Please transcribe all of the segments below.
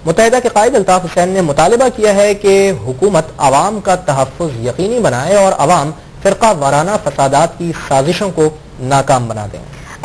متحدہ کے قائد الطاف حسین نے مطالبہ کیا ہے کہ حکومت عوام کا تحفظ یقینی بنائے اور عوام فرقہ وارانہ فسادات کی سازشوں کو ناکام بنا دیں۔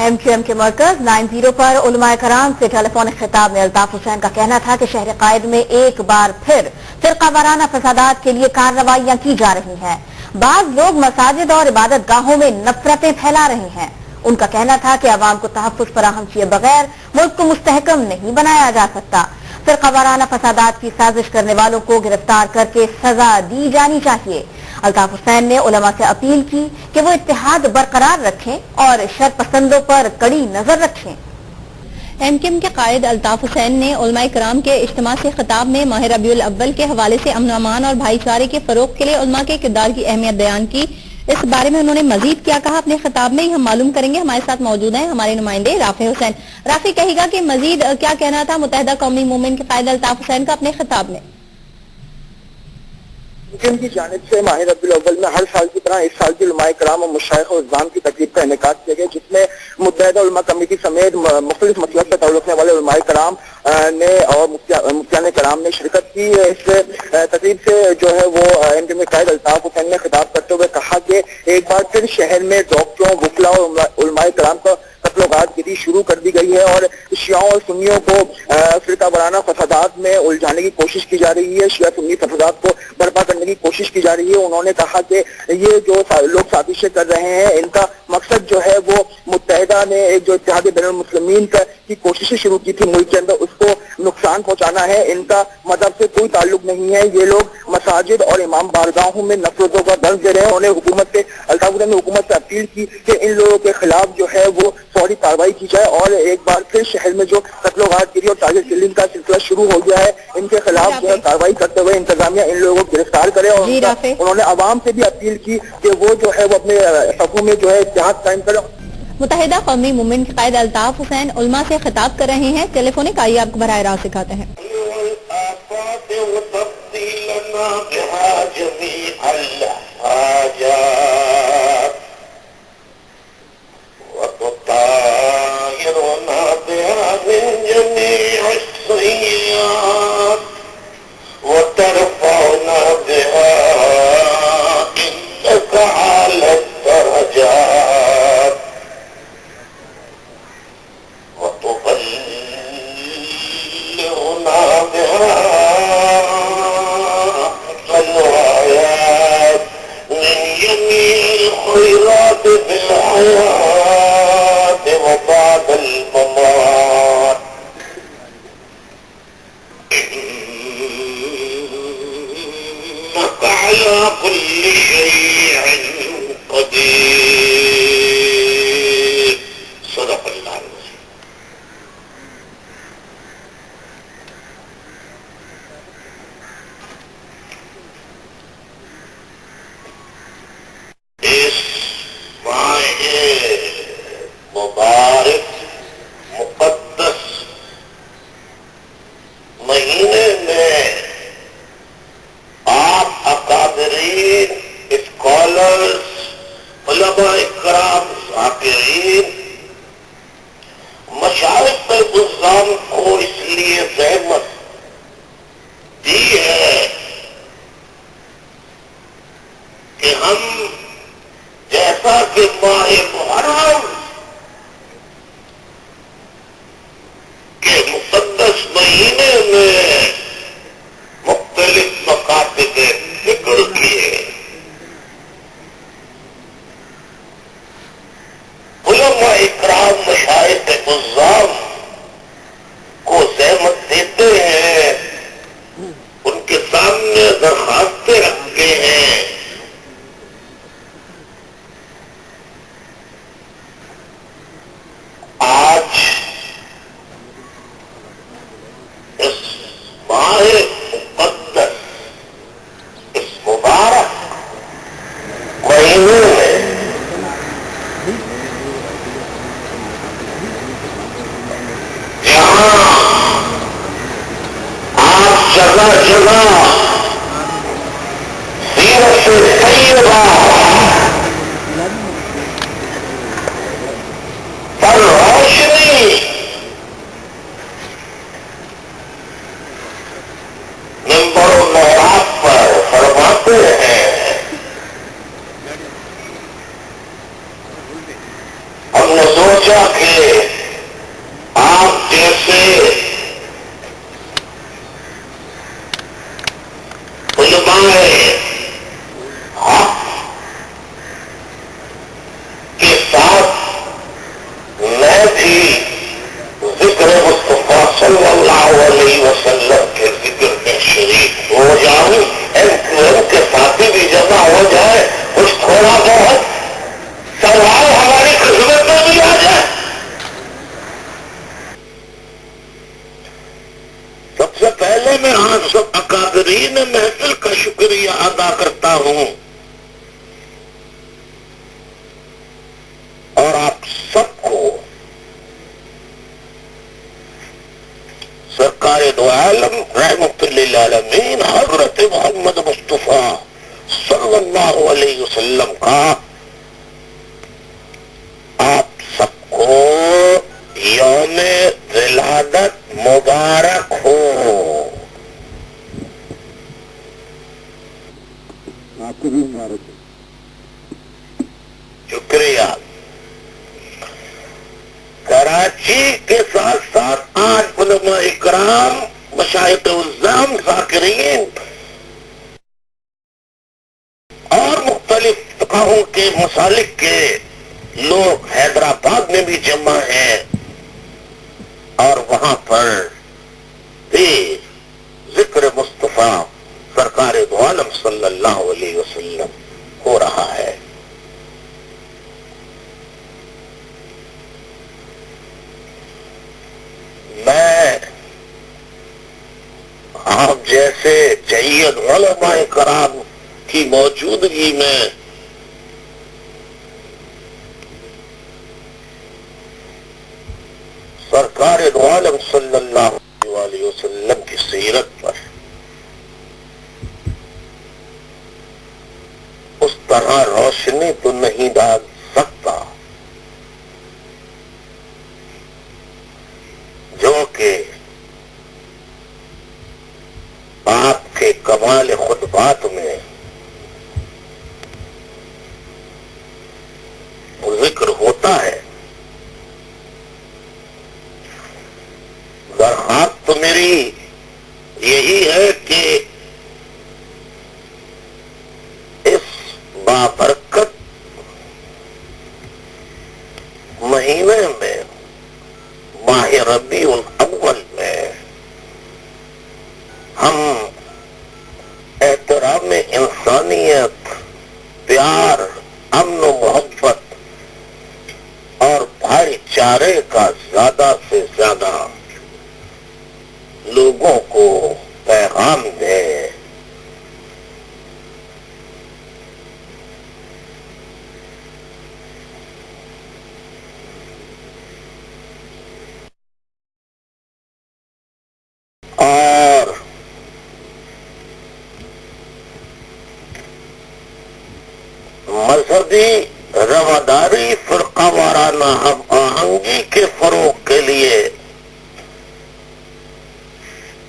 ایم کیو ایم کے مرکز 90 پر علماء کرام سے ٹیلی فونک خطاب میں الطاف حسین کا کہنا تھا کہ شہر قائد میں ایک بار پھر فرقہ وارانہ فسادات کے لیے کارروائیاں کی جا رہی ہیں۔ بعض لوگ مساجد اور عبادت گاہوں میں نفرتیں پھیلا رہے ہیں۔ ان کا کہنا تھا کہ عوام کو تحفظ فراہم کیے بغیر ملک کو مستحکم نہیں بنایا جا سکتا۔ فرقہ وارانہ فسادات کی سازش کرنے والوں کو گرفتار کر کے سزا دی جانی چاہیے۔ الطاف حسین نے علماء سے اپیل کی کہ وہ اتحاد برقرار رکھیں اور شر پسندوں پر کڑی نظر رکھیں۔ ایم کیو ایم کے قائد الطاف حسین نے علماء کرام کے اجتماع سے خطاب میں ماہ ربیع الاول کے حوالے سے امن و امان اور بھائی چارے کے فروغ کے لیے علماء کے کردار کی اہمیت بیان کی۔ اس بارے میں انہوں نے مزید کیا کہا اپنے خطاب میں ہی ہم معلوم کریں گے۔ ہمارے ساتھ موجود ہیں ہمارے نمائندے رافع حسین۔ رافع کہے گا کہ مزید کیا کہنا تھا متحدہ قومی موومنٹ کے قائد الطاف حسین کا اپنے خطاب میں؟ ان کی جانب سے ماہ ربیع الاول میں ہر سال کی طرح اس سال بھی علماء کرام اور مشائخ و عظام کی تقریب کا انعقاد کیا گیا، جس میں متحدہ علماء کمیٹی سمیت مختلف مسلک سے تعلق رکھنے والے علماء کرام نے اور مفتیان کرام نے شرکت کی۔ اس تقریب سے جو ہے وہ ایم کیو ایم کے قائد الطاف حسین نے خطاب کرتے ہوئے کہا کہ ایک بار پھر شہر میں ڈاکٹروں، وکلاء اور علماء کرام کا قتل و غارت گری شروع کر دی گئی ہے اور شیعوں اور سنیوں کو فرقہ وارانہ فسادات میں الجھانے کی کوشش کی جا رہی ہے، شیعہ سنی فسادات کو برپا کرنے کی کوشش کی جا رہی ہے۔ انہوں نے کہا کہ یہ جو لوگ سازشیں کر رہے ہیں ان کا مقصد جو ہے وہ متحدہ نے ایک جو اتحاد بین المسلمین کی کوششیں شروع کی تھی ملک کے اندر اس کو نقصان پہنچانا ہے۔ ان کا مذہب سے کوئی تعلق نہیں ہے، یہ لوگ مساجد اور امام بارگاہوں میں نفرتوں کا درس دے رہے ہیں۔ انہوں نے حکومت سے الطاف حسین نے حکومت سے اپیل کی کہ ان لوگوں کے خلاف جو ہے وہ فوری کارروائی کی جائے اور ایک بار پھر شہر میں جو قتل و غارت گری اور ٹارگٹ کلنگ کا سلسلہ شروع ہو گیا ہے ان کے خلاف جو ہے کارروائی کرتے ہوئے انتظامیہ ان لوگوں کو گرفتار کرے اور انہوں نے عوام سے بھی اپیل کی کہ وہ جو ہے وہ اپنے صفوں میں جو ہے اتحاد قائم کرے۔ متحدہ قومی موومنٹ کے قائد الطاف حسین علماء سے خطاب کر رہے ہیں۔ ٹیلی فونک آئیے آپ کو براہ راست سکھاتے ہیں۔ میں آپ سب اکابرین محفل کا شکریہ ادا کرتا ہوں اور آپ سب کو سرکار دو عالم رحمت للعالمین حضرت محمد مصطفیٰ صلی اللہ علیہ وسلم کا آپ سب کو یوم ولادت مبارک ہو. آپ کو بھی مبارک ہو. شکریہ. کراچی کے ساتھ ساتھ آج علماء اکرام مشائخ الزام ذاکرین اور مختلف فقہوں کے مسالک کے لوگ حیدرآباد میں بھی جمع ہیں اور وہاں پر بھی ذکر مصطفیٰ سرکار دو عالم صلی اللہ علیہ وسلم ہو رہا ہے. میں آپ جیسے جید علماء کرام کی موجودگی میں سرکار دو عالم صلی اللہ علیہ وسلم کی سیرت پر اس طرح روشنی تو نہیں ڈال سکتا جو کہ آپ کے کمال خطبات میں ذکر ہوتا ہے. درخواست تو میری یہی ہے کہ اس بابرکت مہینے میں ماہ ربیع الاول میں ہم احترام انسانیت، پیار، امن و محبت اور بھائی چارے کا زیادہ سے زیادہ لوگوں کو پیغام دیں. اور مذہبی رواداری، فرقہ وارانہ ہم آہنگی کے فروغ کے لیے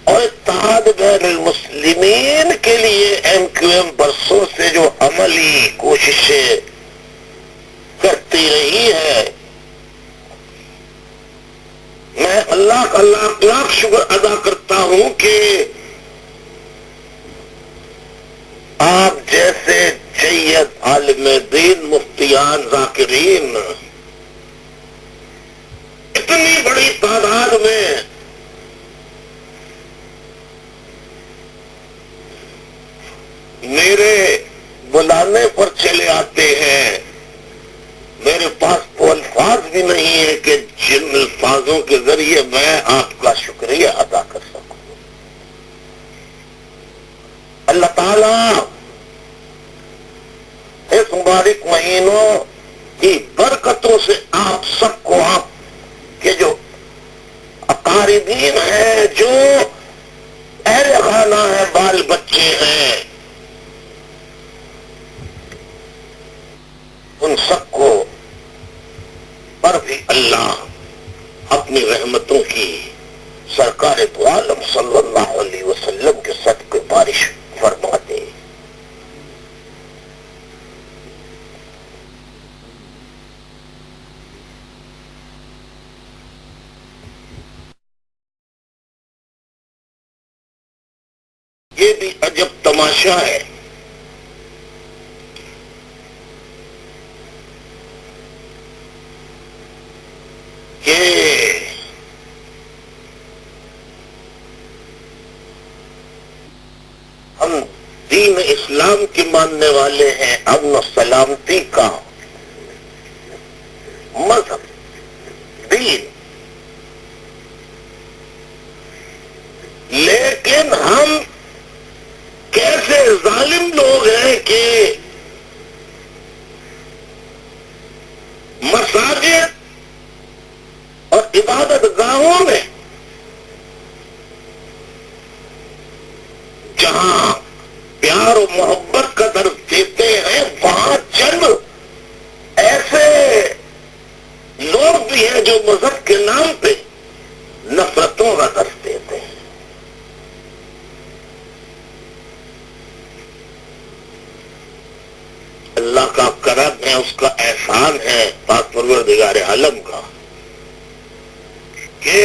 اور اتحاد بین المسلمین کے لیے ایم کیو ایم برسوں سے جو عملی کوششیں کرتی رہی ہے، میں اللہ کا لاکھ لاکھ شکر ادا کرتا ہوں کہ آپ جیسے جید عالم دین مفتیان ذاکرین اتنی بڑی تعداد میں میرے بلانے پر چلے آتے ہیں. میرے پاس وہ الفاظ بھی نہیں ہے کہ جن الفاظوں کے ذریعے میں آپ کا شکریہ ادا کر سکوں. اللہ تعالیٰ اس مبارک مہینوں کی برکتوں سے آپ سب کو، آپ کے جو اقاربین ہیں، جو اہل خانہ ہیں، بال بچے ہیں، ان سب کو پر بھی اللہ اپنی رحمتوں کی سرکار دو عالم صلی اللہ علیہ وسلم کے صدقے بارش فرما دے. یہ بھی عجب تماشا ہے کہ ہم دین اسلام کے ماننے والے ہیں، امن و سلامتی کا مذہب، دین، لیکن ہم کیسے ظالم لوگ ہیں کہ مساجد اور عبادت گاہوں میں جہاں پیار و محبت کا درس دیتے ہیں وہاں چند ایسے لوگ بھی ہیں جو مذہب کے نام پہ نفرتوں کا درس دیتے ہیں. اللہ کا کرم ہے, اس کا احسان ہے پاک پروردگار عالم کا کہ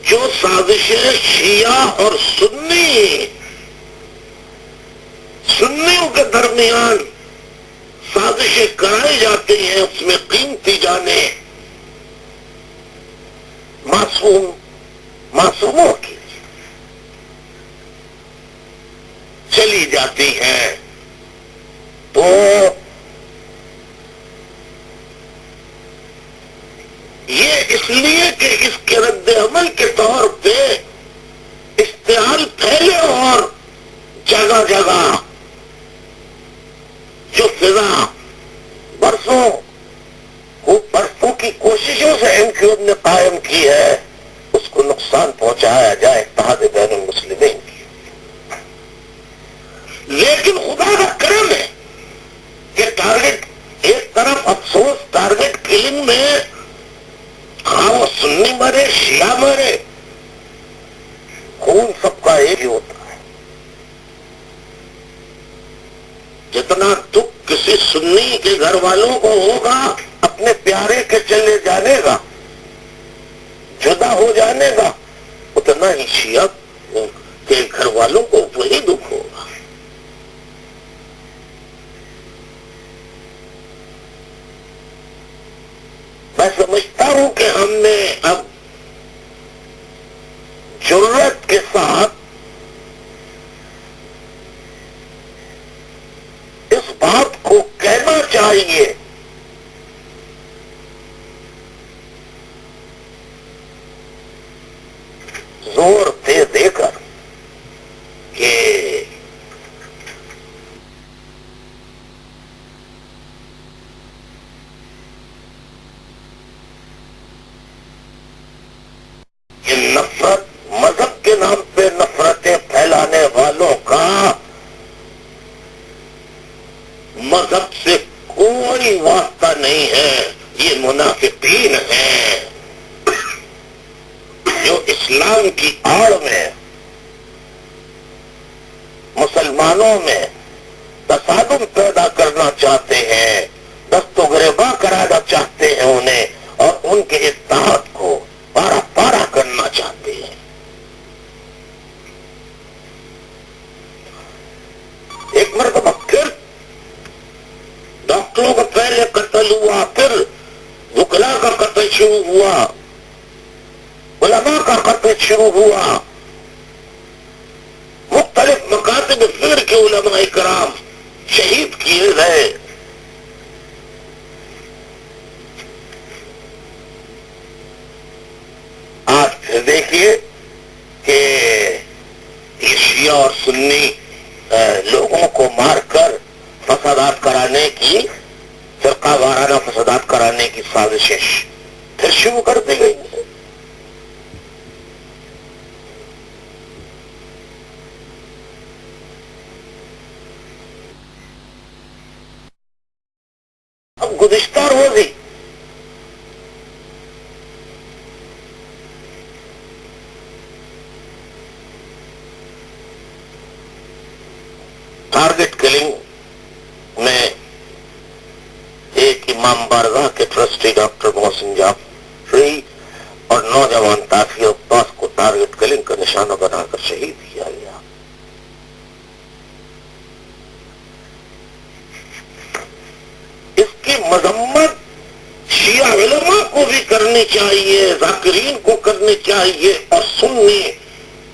جو سازشیں شیعہ اور سنیوں کے درمیان سازشیں کرائی جاتی ہیں, اس میں قیمتی جانیں معصوموں کی چلی جاتی ہیں. تو یہ اس لیے کہ اس کے رد عمل کے طور پہ اشتعال پھیلے اور جگہ جگہ جو فضا برسوں کی کوششوں سے NQM نے قائم کی ہے اس کو نقصان پہنچایا جائے اتحاد بین المسلمین کی. لیکن خدا کا کرم ہے کہ ٹارگٹ ایک طرف افسوس ٹارگٹ کلنگ میں وہ سنی مرے شیعہ مرے خون سب کا ایک ہی ہوتا ہے. جتنا دکھ کسی سنی کے گھر والوں کو ہوگا اپنے پیارے کے چلے جانے کا, جدا ہو جانے کا, اتنا ہی شیعہ کے گھر والوں کو وہی دکھ ہوگا. میں سمجھتا ہوں کہ ہم نے اب جرأت کے ساتھ اس بات کو کہنا چاہیے زور دے کر کہ نفرت مذہب کے نام پہ نفرتیں پھیلانے والوں کا مذہب سے کوئی واسطہ نہیں ہے. یہ منافقین ہیں جو اسلام کی آڑ میں مسلمانوں میں تصادم پیدا کرنا چاہتے ہیں, دست و گریباں کرانا چاہتے ہیں انہیں, اور ان کے اتحاد کو پارا پارا کرنا چاہتے ہیں. ایک مرتبہ پھر ڈاکٹروں کا پہلے قتل ہوا, پھر وکلاء کا قتل شروع ہوا, علماء کا قتل شروع ہوا, مختلف مکاتب فکر کے علماء کرام شہید کیے گئے. آج پھر دیکھیے کہ یہ شیعہ اور سنی لوگوں کو مار کر فسادات کرانے کی, فرقہ وارانہ فسادات کرانے کی سازشیں پھر شروع کر دی گئی ہیں. اب گزشتہ روز ہی ٹارگٹ کلنگ میں ایک امام بارگاہ کے ٹرسٹی ڈاکٹر محسن جعفری اور نوجوان تافی عباس کو ٹارگٹ کلنگ کا نشانہ بنا کر شہید کیا گیا. اس کی مذمت شیعہ علماء کو بھی کرنی چاہیے, ذاکرین کو کرنی چاہیے, اور سنی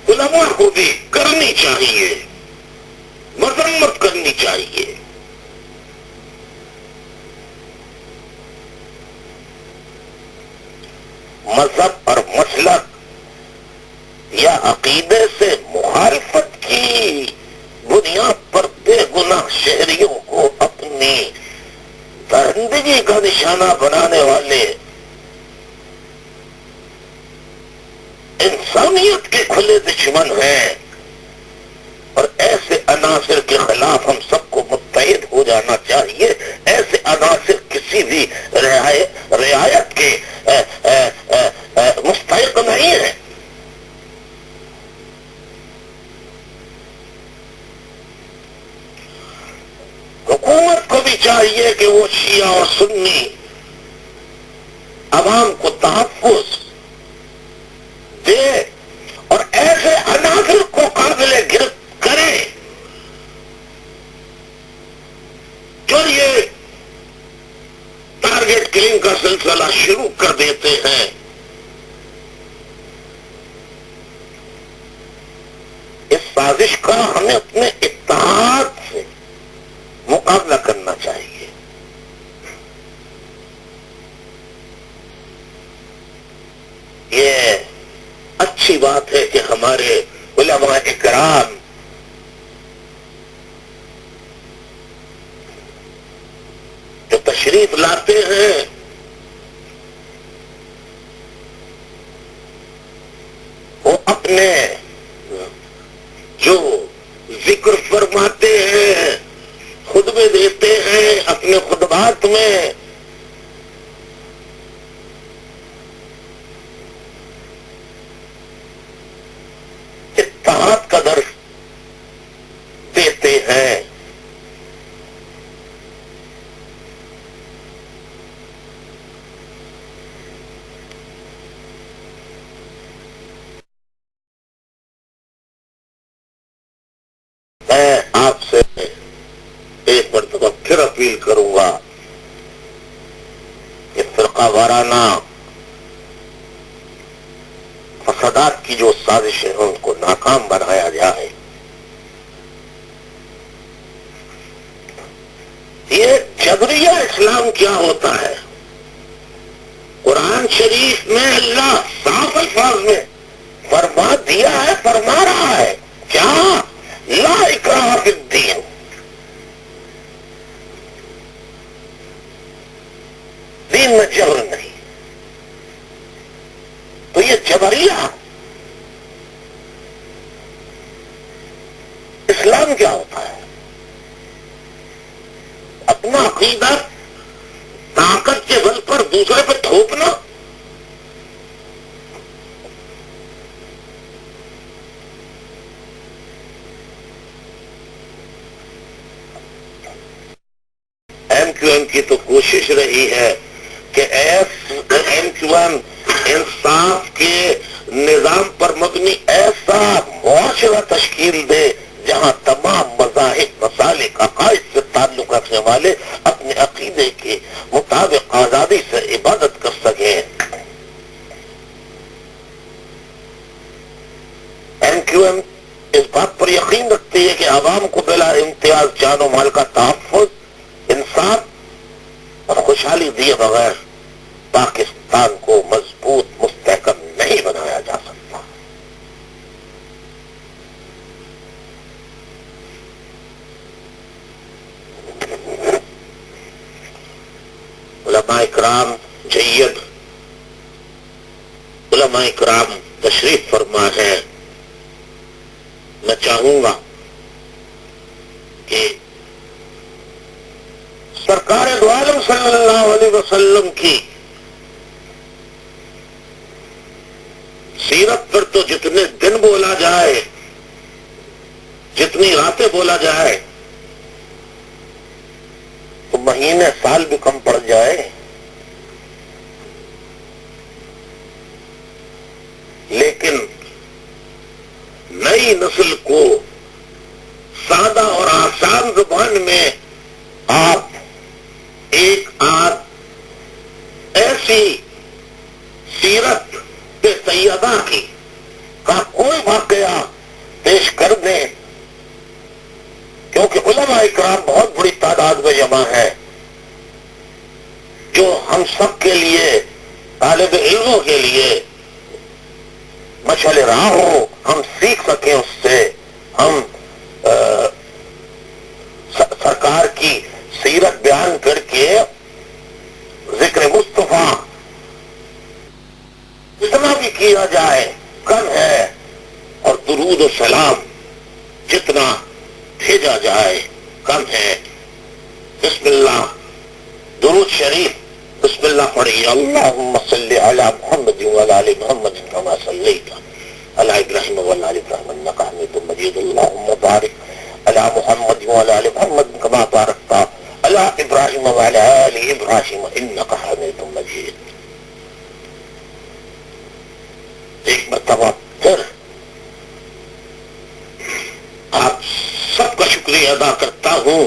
علماء کو بھی کرنی چاہیے, مذمت کرنی چاہیے. مذہب اور مسلک یا عقیدے سے مخالفت کی بنیاد پر بے گناہ شہریوں کو اپنی درندگی کا نشانہ بنانے والے انسانیت کے کھلے دشمن ہیں، اور ایسے عناصر کے خلاف ہم سب کو متحد ہو جانا چاہیے۔ ایسے عناصر کسی بھی رعایت کے مستحق نہیں ہیں۔ حکومت کو بھی چاہیے کہ وہ شیعہ اور سنی عوام کو تحفظ دے اور ایسے عناصر کو قابل گرفت کرے جو یہ ٹارگٹ کلنگ کا سلسلہ شروع کر دیتے ہیں۔ اس سازش کا ہمیں اپنے اتحاد سے مقابلہ کرنا چاہیے۔ یہ اچھی بات ہے کہ ہمارے علماء اکرام جو تشریف لاتے ہیں وہ اپنے جو ذکر فرماتے ہیں، خطبے دیتے ہیں، اپنے خطبات میں اتحاد کا درس دیتے ہیں۔ میں آپ سے ایک مرتبہ پھر اپیل کروں گا کہ فرقہ وارانہ فسادات کی جو سازشیں ہیں ان کو ناکام بنایا جائے۔ یہ جبریہ اسلام کیا ہوتا ہے؟ قرآن شریف میں اللہ صاف الفاظ میں فرما دیا ہے، فرما رہا ہے کیا؟ لا اکراہ فی الدین، دین میں جبر نہیں۔ تو یہ جبریہ اسلام کیا ہوتا ہے؟ اپنا عقیدہ طاقت کے بل پر دوسرے پہ تھوپنا، ایم کیو ایم کی تو کوشش رہی ہے کہ ایم کیو ایم انصاف کے نظام پر مبنی ایسا معاشرہ تشکیل دے جہاں تمام مذاہب، مسالک، عقائد سے تعلق رکھنے والے اپنے عقیدے کے مطابق آزادی سے عبادت کر سکیں۔ ایم کیو ایم اس بات پر یقین رکھتی ہے کہ عوام کو بلا امتیاز جان و مال کا تحفظ، انصاف اور خوشحالی دیے بغیر پاکستان کو مضبوط مستحکم نہیں بنایا جا سکتا۔ علماء کرام جید، علماء کرام تشریف فرما ہے۔ میں چاہوں گا کہ سرکار دو عالم صلی اللہ علیہ وسلم کی سیرت پر تو جتنے دن بولا جائے، جتنی راتیں بولا جائے، تو مہینے سال بھی کم پڑ جائے، لیکن نئی نسل کو سادہ اور آسان زبان میں آپ ایک آدھ ایسی سیرت پہ سیدہ کی کا کوئی واقعہ پیش کر دیں، کیونکہ علماء اکرام بہت بڑی تعداد میں جمع ہے، جو ہم سب کے لیے، طالب علموں کے لیے مشعل راہ ہو، ہم سیکھ سکیں اس سے، ہم سرکار کی سیرت بیان کر کے ذکر مصطفیٰ جتنا بھی کیا جائے کم ہے، اور درود و سلام جتنا بھیجا جائے کم ہے۔ بسم اللہ، درود شریف بسم اللہ پڑھیے۔ اللہم صلی علی محمد وعلی آل محمد کما صلیت علی ابراہیم وعلی آل ابراہیم انک حمید مجید۔ اللہم بارک علی محمد وعلی آل محمد کما بارکت علی ابراہیم وعلی آل ابراہیم انک حمید مجید۔ ایک مرتبہ پھر آپ سب کا شکریہ ادا کرتا ہوں